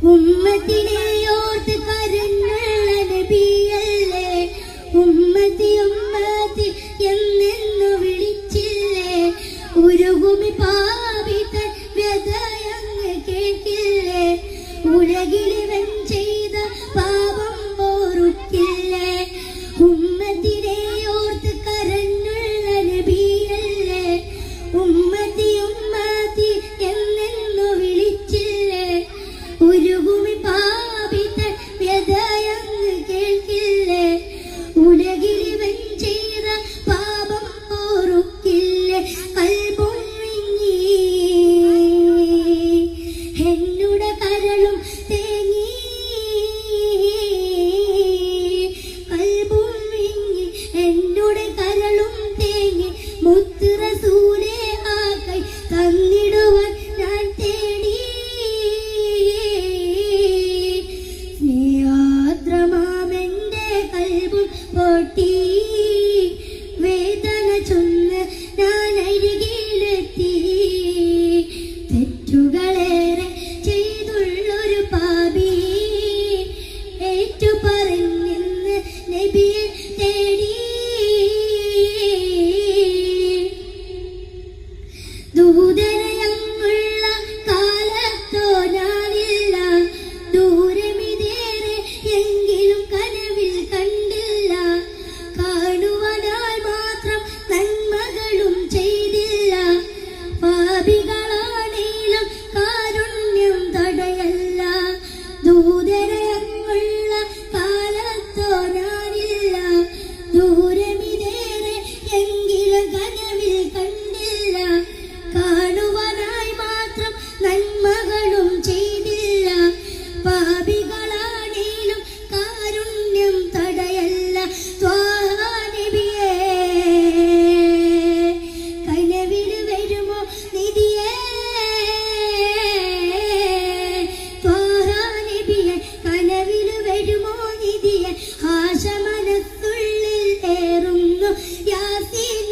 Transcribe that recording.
ഉമ്മത്തിനെ ഓർത്ത് കരഞ്ഞുള്ള നബിയല്ലേ. ഉമ്മത്തി ഉമ്മത്തി എന്നെന്നു വിളിച്ചില്ലേ. ഉരുകുമി പാപിതൻ വ്യതയങ്ങ് കേൾക്കില്ലേ. ഉലകിലിവൻ ചെയ്ത പാപം ഓർക്കില്ലേ. ഉമ്മത്തിനെ ഓർത്ത് കരഞ്ഞുള്ള നബിയല്ലേ. ഉമ്മത്തി ഉമ്മത്തി എന്നെന്നു വിളിച്ചില്ലേ. ഉരുകുമി പാപിതൻ വ്യതയങ്ങ് കേൾക്കില്ലേ. ഉലകിലിവൻ ചെയ്ത പാപം ഓർക്കില്ലേ. കൽബും വിങ്ങി എന്നുടെ കരളും തേങ്ങി. കൽബും വിങ്ങി എന്നുടെ കരളും തേങ്ങി. മുത്ത് റസൂലേ ആ കൈ തന്നിടുവാൻ ഞാൻ തേടി. സ്നേഹാദ്രമാമെന്റെ കൽബും പൊട്ടി. വേദന ചൊന്ന് ഞാൻ അരികിലെത്തി. തെറ്റുകളേറെ ചെയ്തുള്ളൊരു പാപി ഏറ്റു പറഞ്ഞെന്ന് നബിയെ തേടി. ദൂതരയങ്ങുള്ള കാലത്തോ ഞാനില്ല. ദൂരമിതേറെ എങ്കിലും കനവിൽ കണ്ടില്ല. കാണുവാനായി മാത്രം നന്മകളും ചെയ്തില്ല. പാപികളാണേലും കാരുണ്യം തടയല്ല. ദൂതരയങ്ങുള്ള കാലത്തോ ഞാനില്ല. ദൂരമിതേറെ എങ്കിലും കനവിൽ കണ്ടില്ല. കാണുവാനായി മാത്രം നന്മകളും ചെയ്തില്ല. പാപികളാണേലും കാരുണ്യം തടയല്ല. ത്വാഹ നബിയേ കനവിൽ വരുമോ നിധിയേ. ത്വാഹ നബിയേ കനവിൽ വരുമോ നിധിയേ. ആശ മനസ്സുള്ളിൽ ഏറുന്നു യാസീൻ